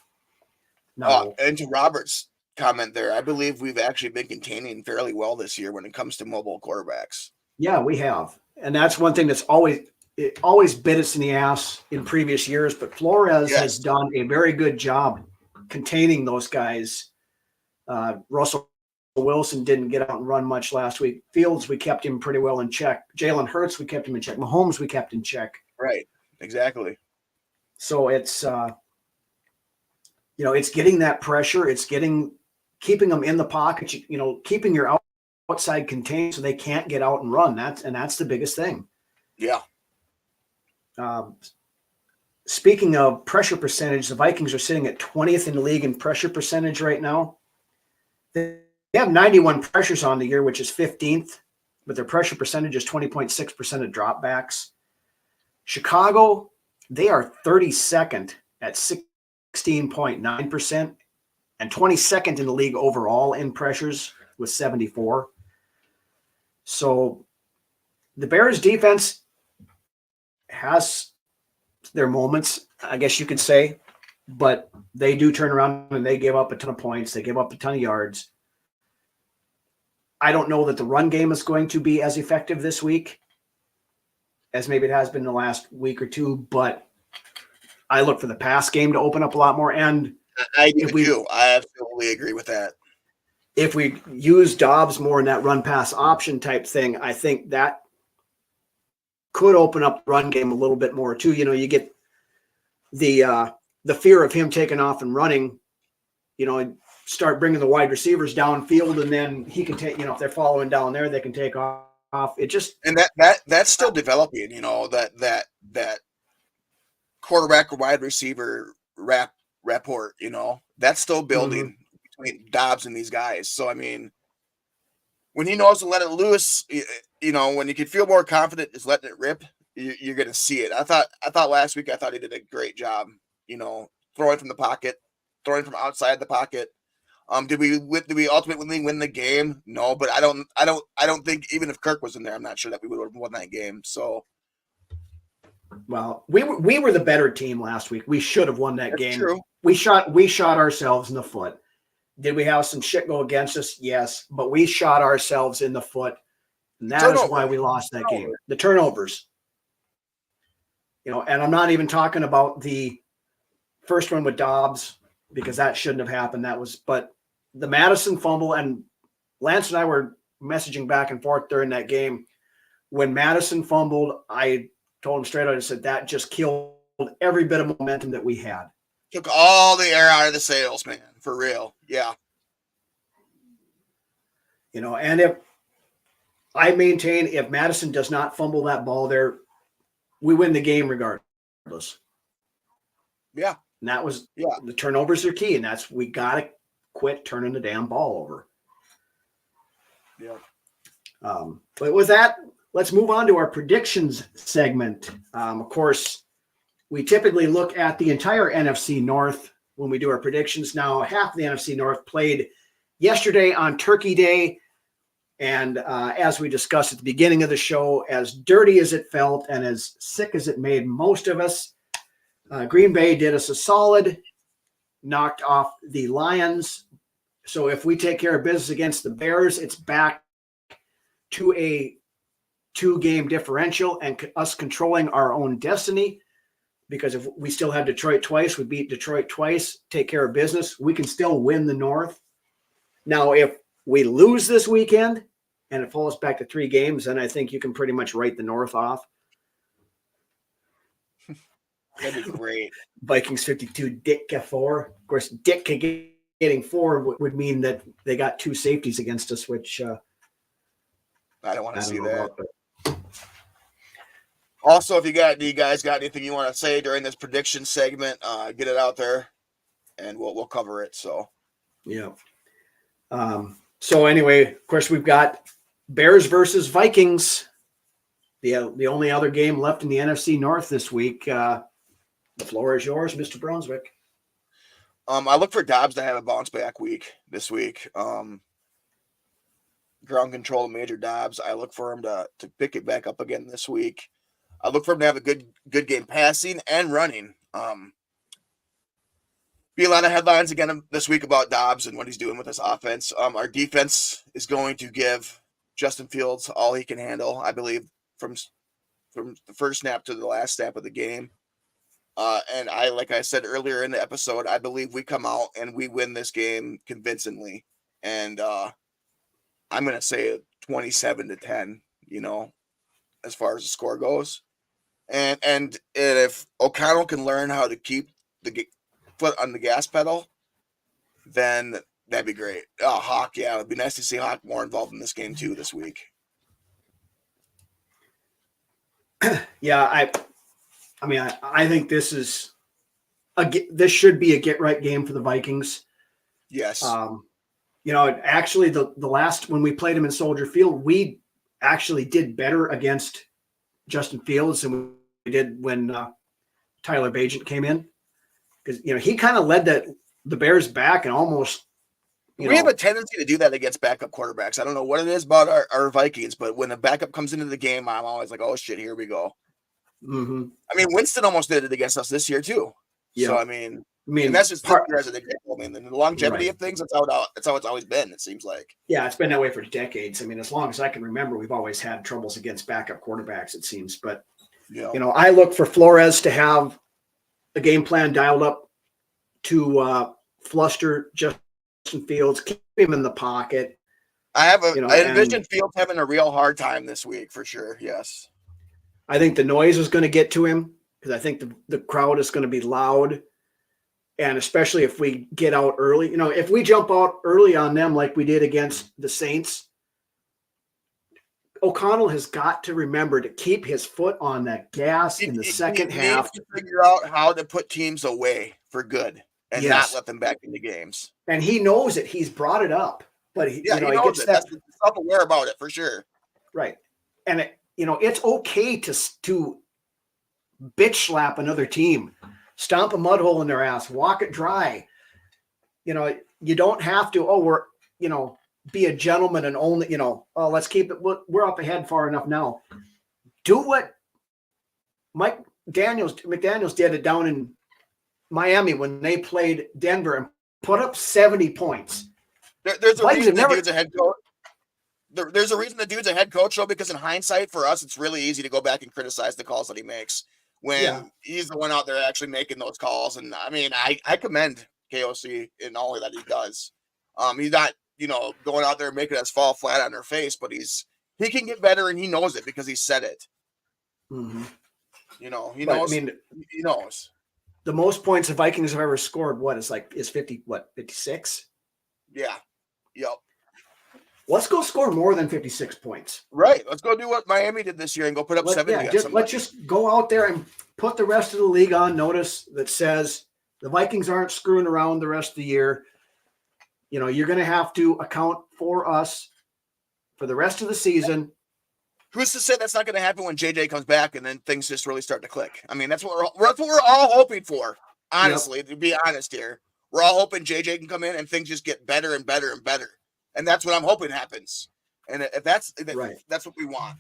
No. And to Robert's comment there, I believe we've actually been containing fairly well this year when it comes to mobile quarterbacks. Yeah, we have. And that's one thing that's always bit us in the ass in previous years, but Flores has done a very good job containing those guys. Russell Wilson didn't get out and run much last week. Fields, we kept him pretty well in check. Jalen Hurts, we kept him in check. Mahomes, we kept in check. Right, exactly. So it's, it's getting that pressure. It's keeping them in the pocket, keeping your outside contained so they can't get out and run. That's the biggest thing. Yeah. Speaking of pressure percentage, the Vikings are sitting at 20th in the league in pressure percentage right now. They have 91 pressures on the year, which is 15th, but their pressure percentage is 20.6% of dropbacks. Chicago, they are 32nd at 16.9% and 22nd in the league overall in pressures with 74. So the Bears defense has their moments, I guess you could say, but they do turn around and they give up a ton of points. They give up a ton of yards. I don't know that the run game is going to be as effective this week as maybe it has been the last week or two, but I look for the pass game to open up a lot more. And I do. I absolutely agree with that. If we use Dobbs more in that run pass option type thing, I think that could open up the run game a little bit more too. You get the fear of him taking off and running, start bringing the wide receivers downfield, and then he can take, if they're following down there, they can take off. It just, and that's still developing, that quarterback or wide receiver rapport, that's still building between Dobbs and these guys. So, I mean, when he knows to let it loose, when you can feel more confident just letting it rip, you're going to see it. I thought last week, he did a great job, throwing from the pocket, throwing from outside the pocket. Did we ultimately win the game? No, but I don't think even if Kirk was in there, I'm not sure that we would have won that game. So, well, we were the better team last week. We should have won that game. True. We shot ourselves in the foot. Did we have some shit go against us? Yes, but we shot ourselves in the foot, and that is why we lost that game. The turnovers. And I'm not even talking about the first one with Dobbs because that shouldn't have happened. But the Madison fumble, and Lance and I were messaging back and forth during that game. When Madison fumbled, I told him straight out, I said, that just killed every bit of momentum that we had. Took all the air out of the sails, man, for real. Yeah. And if Madison does not fumble that ball there, we win the game regardless. Yeah. And that was, the turnovers are key, and we got to quit turning the damn ball over. Yeah. But with that, let's move on to our predictions segment. Of course, we typically look at the entire NFC North when we do our predictions. Now, half of the NFC North played yesterday on Turkey Day. And as we discussed at the beginning of the show, as dirty as it felt and as sick as it made most of us, Green Bay did us a solid, knocked off the Lions. So if we take care of business against the Bears, it's back to a 2-game differential and us controlling our own destiny. Because if we still have Detroit twice, we beat Detroit twice, take care of business, we can still win the North. Now, if we lose this weekend and it falls back to 3 games, then I think you can pretty much write the North off. That'd be great. Vikings 52, Dick 4. Of course, Dick getting 4 would mean that they got 2 safeties against us, which I don't want to see that. About, but... Also, if you guys got anything you want to say during this prediction segment, get it out there, and we'll cover it. So, yeah. So anyway, of course, we've got Bears versus Vikings. The only other game left in the NFC North this week. The floor is yours, Mr. Brunswick. I look for Dobbs to have a bounce back week this week. Ground control Major Dobbs. I look for him to pick it back up again this week. I look for him to have a good game passing and running. Be a lot of headlines again this week about Dobbs and what he's doing with his offense. Our defense is going to give Justin Fields all he can handle, I believe, from the first snap to the last snap of the game. And like I said earlier in the episode, I believe we come out and we win this game convincingly. And I'm going to say 27-10, as far as the score goes. And if O'Connell can learn how to keep the foot on the gas pedal, then that'd be great. Hawk, yeah, it'd be nice to see Hawk more involved in this game too this week. Yeah, I think this is this should be a get right game for the Vikings. Yes. Actually the last when we played him in Soldier Field, we actually did better against Justin Fields than we did when Tyler Bagent came in, because he kind of led the Bears back and almost. We have a tendency to do that against backup quarterbacks. I don't know what it is about our Vikings, but when a backup comes into the game, I'm always like, oh shit, here we go. Mm-hmm. I mean, Winston almost did it against us this year too. Yeah. So I mean, and that's just as an example. I mean, the longevity of things, that's how it's always been. It seems like. Yeah, it's been that way for decades. I mean, as long as I can remember, we've always had troubles against backup quarterbacks. It seems, but I look for Flores to have a game plan dialed up to fluster Justin Fields, keep him in the pocket. I envision Fields having a real hard time this week for sure. Yes. I think the noise is going to get to him because I think the crowd is going to be loud. And especially if we get out early, if we jump out early on them like we did against the Saints, O'Connell has got to remember to keep his foot on that gas in the second half. Needs to figure out how to put teams away for good and not let them back into games. And he knows it. He's brought it up, but he knows it. That's self-aware about it for sure. Right. And it's okay to bitch slap another team, stomp a mud hole in their ass, walk it dry. You don't have to, be a gentleman and only, let's keep it. We're up ahead far enough now. Do what McDaniels did it down in Miami when they played Denver and put up 70 points. There's a reason the dude's a head coach. There's a reason the dude's a head coach, though, because in hindsight, for us, it's really easy to go back and criticize the calls that he makes when he's the one out there actually making those calls. And I mean, I commend KOC in all that he does. He's not, going out there and making us fall flat on our face, but he can get better, and he knows it because he said it. Mm-hmm. He knows. He knows. The most points the Vikings have ever scored, is 56? Yeah. Yep. Let's go score more than 56 points. Right. Let's go do what Miami did this year and go put up 70. Let's just go out there and put the rest of the league on notice that says the Vikings aren't screwing around the rest of the year. You're going to have to account for us for the rest of the season. Who's to say that's not going to happen when JJ comes back and then things just really start to click? I mean, that's what we're all hoping for. Honestly, to be honest here, we're all hoping JJ can come in and things just get better and better and better. And that's what I'm hoping happens. And if that's what we want,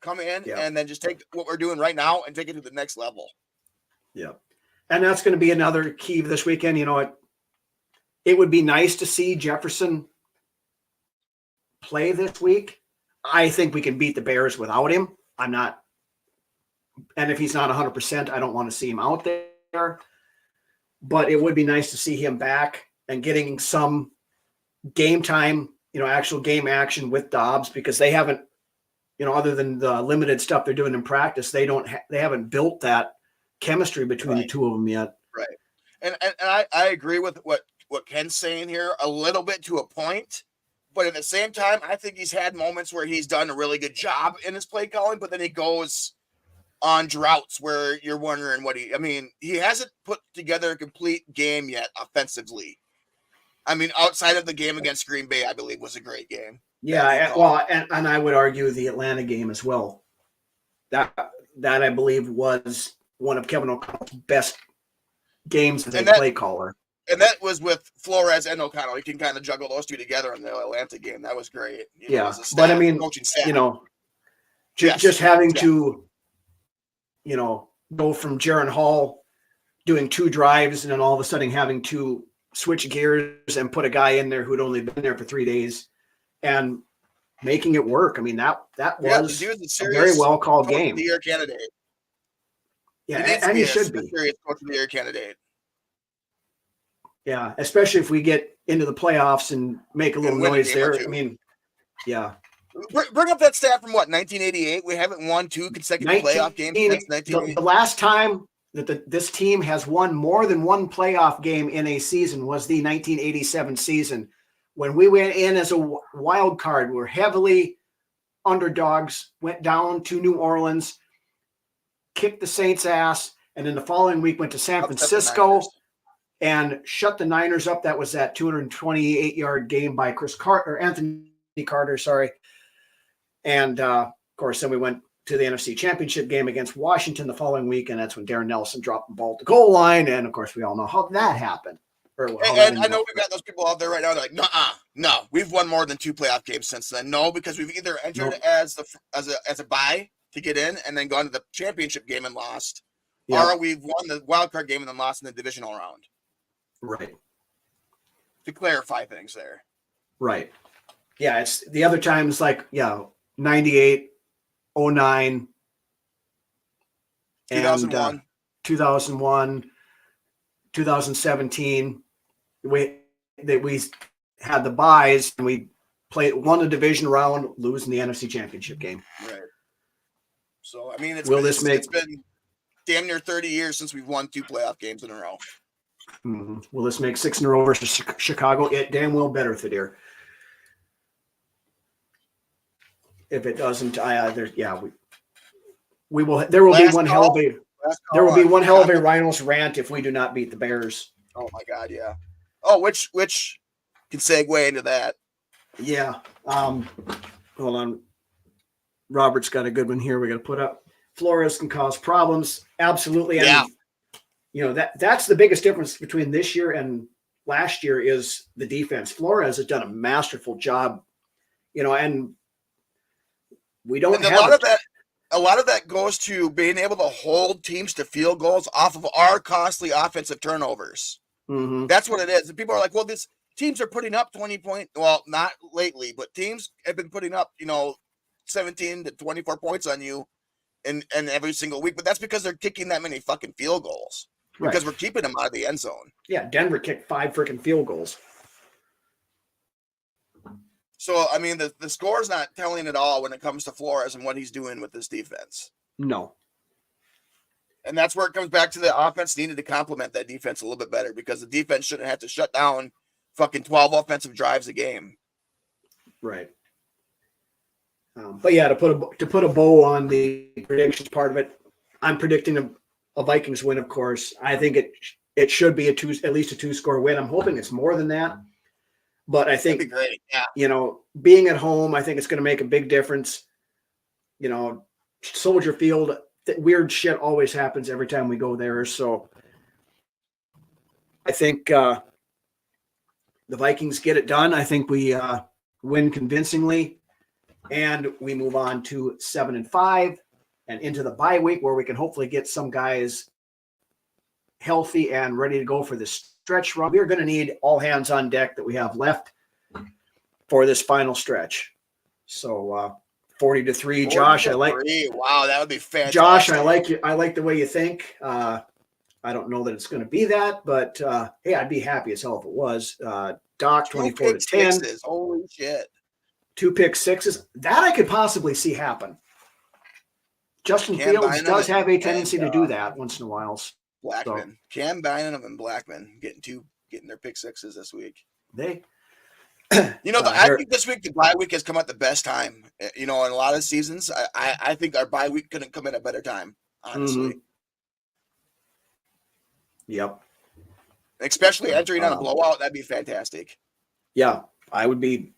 come in and then just take what we're doing right now and take it to the next level. Yeah. And that's going to be another key this weekend. It would be nice to see Jefferson play this week. I think we can beat the Bears without him. And if he's not 100%, I don't want to see him out there. But it would be nice to see him back and getting some game time, actual game action with Dobbs, because they haven't, other than the limited stuff they're doing in practice, they haven't built that chemistry between the two of them yet. Right. And I agree with what Ken's saying here a little bit to a point, but at the same time, I think he's had moments where he's done a really good job in his play calling, but then he goes on droughts where you're wondering he hasn't put together a complete game yet offensively. Outside of the game against Green Bay, I believe was a great game. Yeah, and I would argue the Atlanta game as well. That I believe was one of Kevin O'Connell's best games as a play caller. And that was with Flores and O'Connell. You can kind of juggle those two together in the Atlanta game. That was great. But just having to, go from Jaron Hall doing 2 drives and then all of a sudden having to switch gears and put a guy in there who'd only been there for 3 days and making it work. That was a very well called game. Coach of the Year candidate. Yeah, and he should be. Serious Coach of the Year candidate. Yeah, especially if we get into the playoffs and make a little noise there. Yeah. Bring up that stat from 1988. We haven't won 2 consecutive playoff games since 1988. The last time that this team has won more than 1 playoff game in a season was the 1987 season, when we went in as a wild card. We were heavily underdogs, went down to New Orleans, kicked the Saints' ass, and then the following week went to San Francisco and shut the Niners up. That was that 228-yard game by Anthony Carter, sorry. And, of course, then we went to the NFC Championship game against Washington the following week, and that's when Darren Nelson dropped the ball at the goal line, and, of course, we all know how that happened. And I know we've got those people out there right now. They're like, no, we've won more than 2 playoff games since then. No, because we've either entered as a bye to get in and then gone to the championship game and lost, or we've won the wild card game and then lost in the divisional round. Right. To clarify things there. Right. Yeah, it's the other times 98, 09, 2001. 2001, 2017. We had the buys and we won the division round, losing the NFC Championship game. Right. So it's been damn near 30 years since we've won 2 playoff games in a row. Mm-hmm. Will this make 6 in a row versus Chicago? It damn well better, Thadir. If it doesn't, we will. There will be one hell of a Ryno's rant if we do not beat the Bears. Oh my God, yeah. Oh, which can segue into that. Yeah. Hold on. Robert's got a good one here. We got to put up. Flores can cause problems. Absolutely. Yeah. That's the biggest difference between this year and last year is the defense. Flores has done a masterful job, and we don't have a lot of that goes to being able to hold teams to field goals off of our costly offensive turnovers. Mm-hmm. That's what it is. And people are like, well, these teams are putting up 20 points. Well, not lately, but teams have been putting up, 17 to 24 points on you in every single week. But that's because they're kicking that many fucking field goals. Right. Because we're keeping them out of the end zone. Yeah, Denver kicked 5 freaking field goals. So, the score is not telling it all when it comes to Flores and what he's doing with this defense. No. And that's where it comes back to the offense needed to complement that defense a little bit better, because the defense shouldn't have to shut down fucking 12 offensive drives a game. Right. But yeah, to put a bow on the predictions part of it, I'm predicting a Vikings win, of course. I think it should be at least a 2-score win. I'm hoping it's more than that. But I think, that'd be great. Yeah. Being at home, I think it's going to make a big difference. Soldier Field, weird shit always happens every time we go there. So I think the Vikings get it done. I think we win convincingly, and we move on to 7-5 and into the bye week, where we can hopefully get some guys healthy and ready to go for this stretch run. We're going to need all hands on deck that we have left for this final stretch. So 40-3, Josh. 40-3. I like. Wow, that would be fantastic. Josh, I like you. I like the way you think. I don't know that it's going to be that, but hey, I'd be happy as hell if it was. Doc 24-10. Sixes. Holy shit. 2 pick sixes. That I could possibly see happen. Justin Cam Fields Bynum does have a and, tendency to do that once in a while. Blackman. So. Cam Bynum and Blackman getting their pick sixes this week. I think this week the bye week has come at the best time. In a lot of seasons, I think our bye week couldn't come at a better time, honestly. Mm-hmm. Yep. Especially entering on a blowout, that'd be fantastic. Yeah, that would be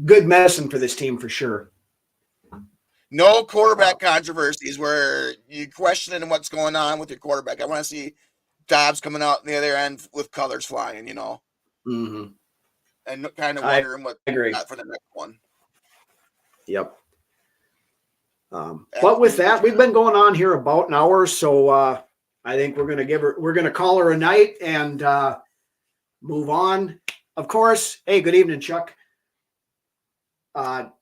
good medicine for this team for sure. No quarterback controversies where you're questioning what's going on with your quarterback. I want to see Dobbs coming out on the other end with colors flying, Mm-hmm. And kind of wondering what they got for the next one. Yep. But with that, we've been going on here about an hour, so I think we're gonna call her a night and move on. Of course, hey, good evening, Chuck.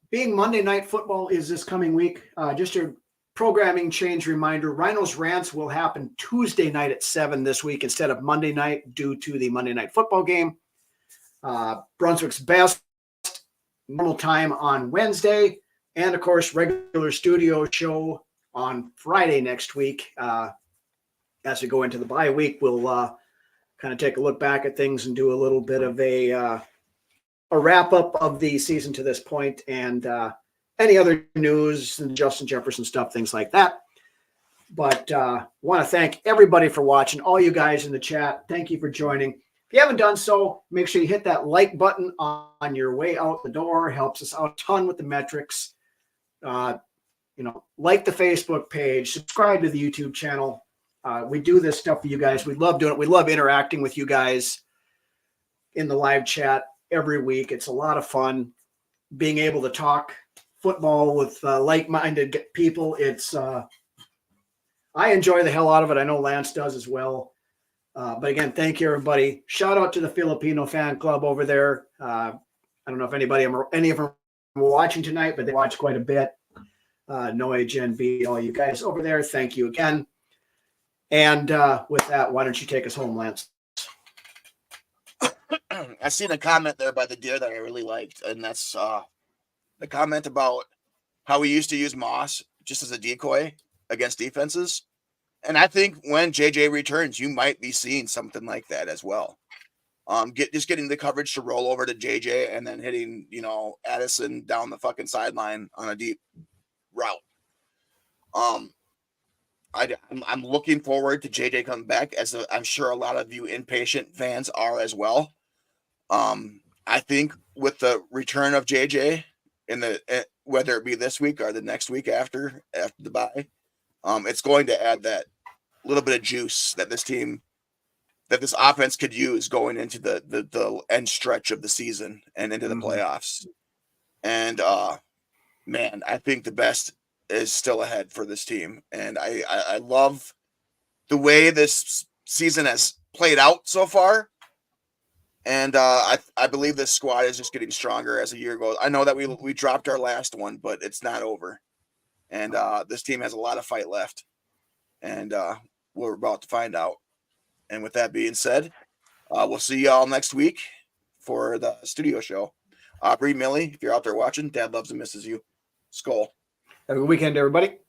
Being Monday Night Football is this coming week, just a programming change reminder. Ryno's Rants will happen Tuesday night at 7 this week instead of Monday night due to the Monday Night Football game. Brunswick's Best, normal time on Wednesday. And, of course, regular studio show on Friday next week. As we go into the bye week, we'll kind of take a look back at things and do a little bit of a wrap-up of the season to this point and any other news and Justin Jefferson stuff, things like that. But want to thank everybody for watching, all you guys in the chat. Thank you for joining. If you haven't done so, make sure you hit that like button on your way out the door. It helps us out a ton with the metrics. Like the Facebook page, subscribe to the YouTube channel. We do this stuff for you guys. We love doing it. We love interacting with you guys in the live chat every week. It's a lot of fun being able to talk football with like-minded people. It's I enjoy the hell out of it. I know Lance does as well. But again, thank you, everybody. Shout out to the Filipino fan club over there. I don't know if any of them are watching tonight, but they watch quite a bit. Noe, Jen B, all you guys over there, thank you again. And with that, why don't you take us home, Lance? I seen a comment there by the deer that I really liked, and that's the comment about how we used to use Moss just as a decoy against defenses. And I think when JJ returns, you might be seeing something like that as well. Getting the coverage to roll over to JJ and then hitting, Addison down the fucking sideline on a deep route. I'm looking forward to JJ coming back, as I'm sure a lot of you impatient fans are as well. I think with the return of JJ whether it be this week or the next week after the bye, it's going to add that little bit of juice that this offense could use going into the end stretch of the season and into the playoffs. And man, I think the best is still ahead for this team. And I love the way this season has played out so far. And I believe this squad is just getting stronger as the year goes. I know that we dropped our last one, but it's not over. And this team has a lot of fight left. And we're about to find out. And with that being said, we'll see y'all next week for the studio show. Bree, Millie, if you're out there watching, Dad loves and misses you. Skol. Have a good weekend, everybody.